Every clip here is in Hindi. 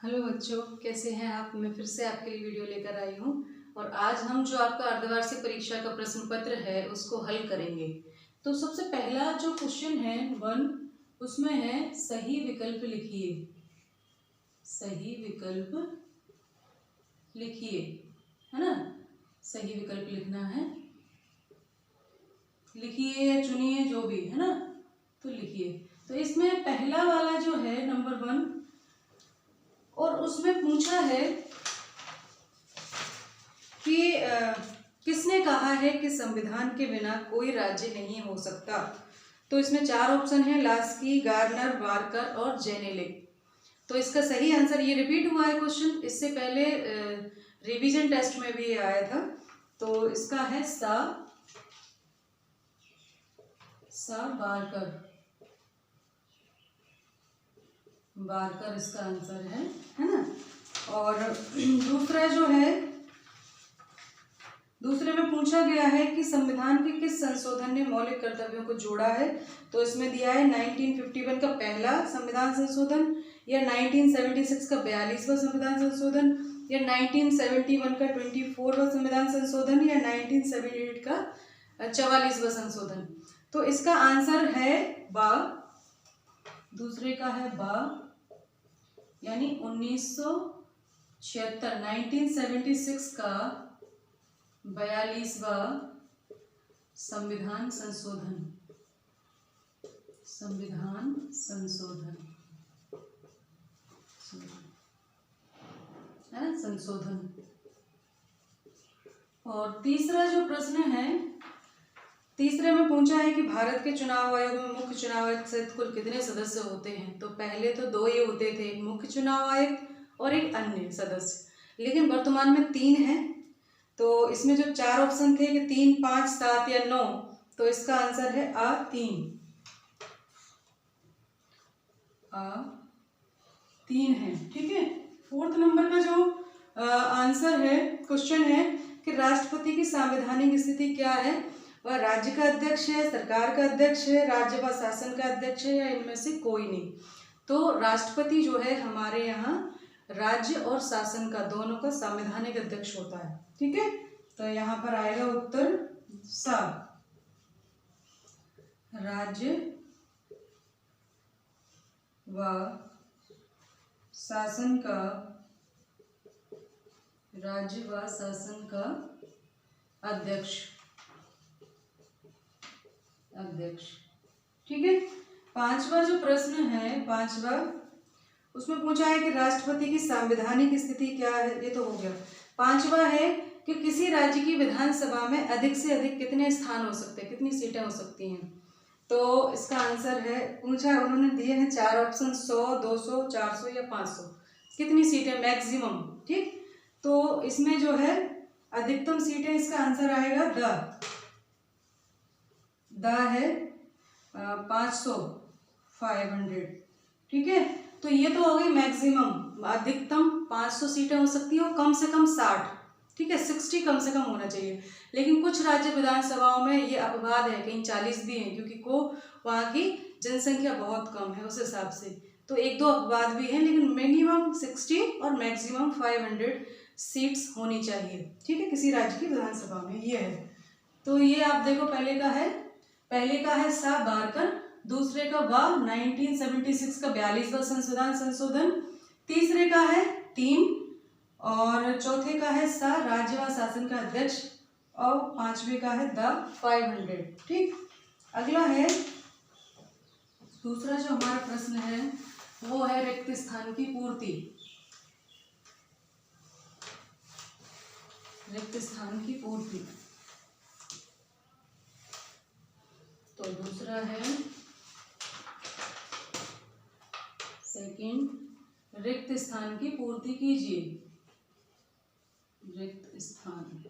हेलो बच्चों, कैसे हैं आप। मैं फिर से आपके लिए वीडियो लेकर आई हूँ और आज हम जो आपका अर्धवार्षिक परीक्षा का प्रश्न पत्र है उसको हल करेंगे। तो सबसे पहला जो क्वेश्चन है 1, उसमें है सही विकल्प लिखिए। सही विकल्प लिखिए, है ना। सही विकल्प लिखना है, लिखिए या चुनिए जो भी है ना, तो लिखिए। तो इसमें पहला वाला जो है नंबर 1, और उसमें पूछा है कि किसने कहा है कि संविधान के बिना कोई राज्य नहीं हो सकता। तो इसमें 4 ऑप्शन है, लास्की, गार्नर, वारकर और जेनेलिक। तो इसका सही आंसर, ये रिपीट हुआ है क्वेश्चन, इससे पहले रिवीजन टेस्ट में भी आया था। तो इसका है सा वारकर। वारकर इसका आंसर है ना। और दूसरा जो है, दूसरे में पूछा गया है कि संविधान के किस संशोधन ने मौलिक कर्तव्यों को जोड़ा है। तो इसमें दिया है 1951 का पहला संविधान संशोधन, या 1976 का 42वां संविधान संशोधन, या 1971 का 24वां संविधान संशोधन, या 1978 का 44वां संशोधन। तो इसका आंसर है बा। दूसरे का है बा, यानी 1976 का 42वां संविधान संशोधन। संविधान संशोधन है ना, संशोधन। और तीसरा जो प्रश्न है, तीसरे में पूछा है कि भारत के चुनाव आयोग में मुख्य चुनाव आयुक्त सहित कुल कितने सदस्य होते हैं। तो पहले तो 2 ही होते थे, एक मुख्य चुनाव आयुक्त और एक अन्य सदस्य, लेकिन वर्तमान में 3 है। तो इसमें जो 4 ऑप्शन थे कि 3, 5, 7 या 9, तो इसका आंसर है आ 3 है। ठीक है। 4th नंबर का जो आंसर है, क्वेश्चन है कि राष्ट्रपति की संवैधानिक स्थिति क्या है। वह राज्य का अध्यक्ष है, सरकार का अध्यक्ष है, राज्य व शासन का अध्यक्ष है, या इनमें से कोई नहीं। तो राष्ट्रपति जो है हमारे यहाँ राज्य और शासन का दोनों का संवैधानिक अध्यक्ष होता है। ठीक है। तो यहाँ पर आएगा उत्तर सा, राज्य व शासन का, राज्य व शासन का अध्यक्ष। ठीक है। 5वां जो प्रश्न है, 5वां, उसमें पूछा है कि राष्ट्रपति की संवैधानिक स्थिति क्या है। ये तो हो गया। 5वां है कि किसी राज्य की विधानसभा में अधिक से अधिक कितने स्थान हो सकते हैं, कितनी सीटें हो सकती हैं। तो इसका आंसर है, पूछा, उन्होंने दिए हैं 4 ऑप्शन, 100, 200, 400 या 500, कितनी सीटें मैक्सिमम। ठीक। तो इसमें जो है अधिकतम सीटें, इसका आंसर आएगा द है 500, 500। ठीक है। तो ये तो हो गई मैक्सिमम, अधिकतम 500 सीटें हो सकती है और कम से कम 60। ठीक है, 60 कम से कम होना चाहिए। लेकिन कुछ राज्य विधानसभाओं में ये अपवाद है, कहीं 40 भी हैं, क्योंकि वहाँ की जनसंख्या बहुत कम है उस हिसाब से। तो 1-2 अपवाद भी हैं, लेकिन मिनिमम 60 और मैक्सिमम 500 सीट्स होनी चाहिए। ठीक है, किसी राज्य की विधानसभा में ये है। तो ये आप देखो, पहले का है सा बारकर, दूसरे का वा 1976 का 42वां संविधान संशोधन, तीसरे का है 3, और चौथे का है सा राज्य व शासन का अध्यक्ष, और 5वें का है द 500। ठीक। अगला है दूसरा जो हमारा प्रश्न है, वो है रिक्त स्थान की पूर्ति। रिक्त स्थान की पूर्ति। तो दूसरा है सेकंड, रिक्त स्थान की पूर्ति कीजिए। रिक्त स्थान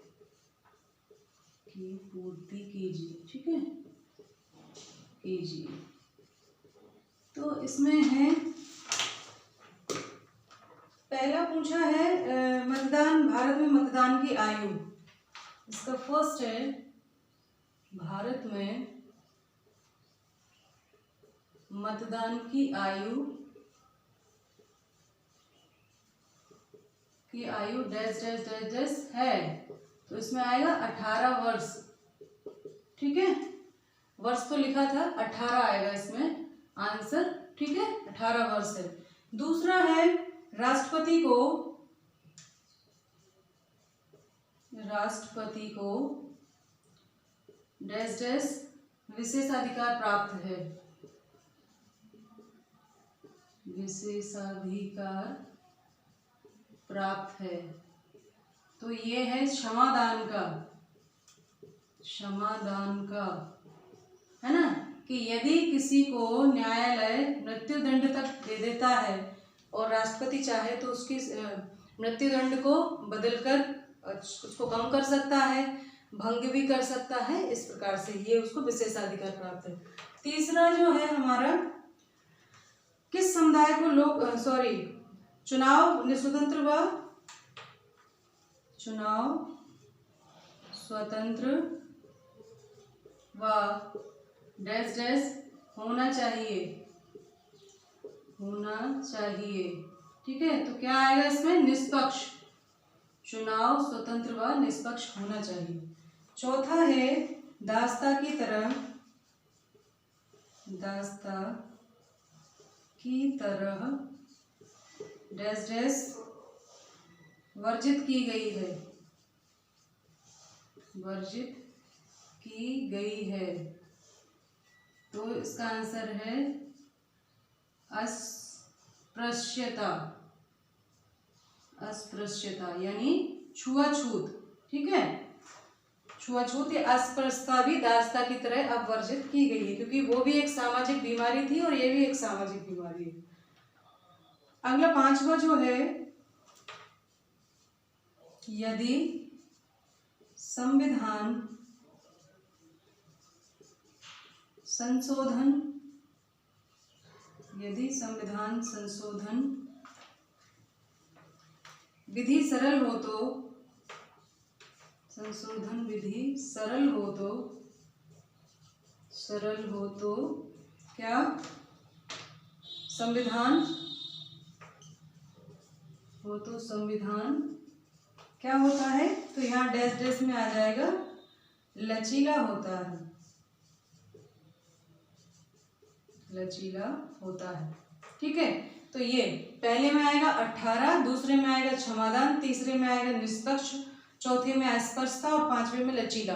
की पूर्ति कीजिए। ठीक है, कीजिए। तो इसमें है, पहला पूछा है मतदान, भारत में मतदान की आयु। इसका फर्स्ट है, भारत में मतदान की आयु की आयु डैश डैश डैश डैश है, तो इसमें आएगा 18 वर्ष। ठीक है, वर्ष तो लिखा था, 18 आएगा इसमें आंसर। ठीक है, 18 वर्ष है। दूसरा है राष्ट्रपति को डैश डैश विशेषाधिकार प्राप्त है, विशेषाधिकार प्राप्त है। तो ये है क्षमादान का, है ना, कि यदि किसी को न्यायालय मृत्यु दंड तक दे देता है और राष्ट्रपति चाहे तो उसकी मृत्यु दंड को बदलकर उसको कम कर सकता है, भंग भी कर सकता है। इस प्रकार से ये उसको विशेषाधिकार प्राप्त है। तीसरा जो है हमारा, किस समुदाय को चुनाव स्वतंत्र व डैश डैश होना चाहिए। ठीक है, तो क्या आएगा इसमें, निष्पक्ष। चुनाव स्वतंत्र व निष्पक्ष होना चाहिए। चौथा है दास्ता की तरह डैश डैश वर्जित की गई है, तो इसका आंसर है अस्पृश्यता यानी छुआछूत। ठीक है, छुआछूत या अस्पृश्यता भी दास्ता की तरह अब वर्जित की गई है, क्योंकि वो भी एक सामाजिक बीमारी थी और ये भी एक सामाजिक बीमारी है। अगला पांचवा जो है, यदि संविधान संशोधन विधि सरल हो तो क्या संविधान क्या होता है, तो यहाँ डैश डैश में आ जाएगा लचीला होता है। ठीक है, तो ये पहले में आएगा 18, दूसरे में आएगा क्षमादान, तीसरे में आएगा निष्पक्ष, चौथे में अस्पृश्यता और पांचवे में लचीला।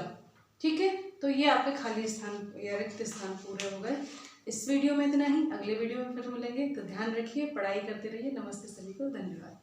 ठीक है, तो ये आपके खाली स्थान या रिक्त स्थान पूरे हो गए। इस वीडियो में इतना ही, अगले वीडियो में फिर मिलेंगे। तो ध्यान रखिए, पढ़ाई करते रहिए। नमस्ते सभी को, धन्यवाद।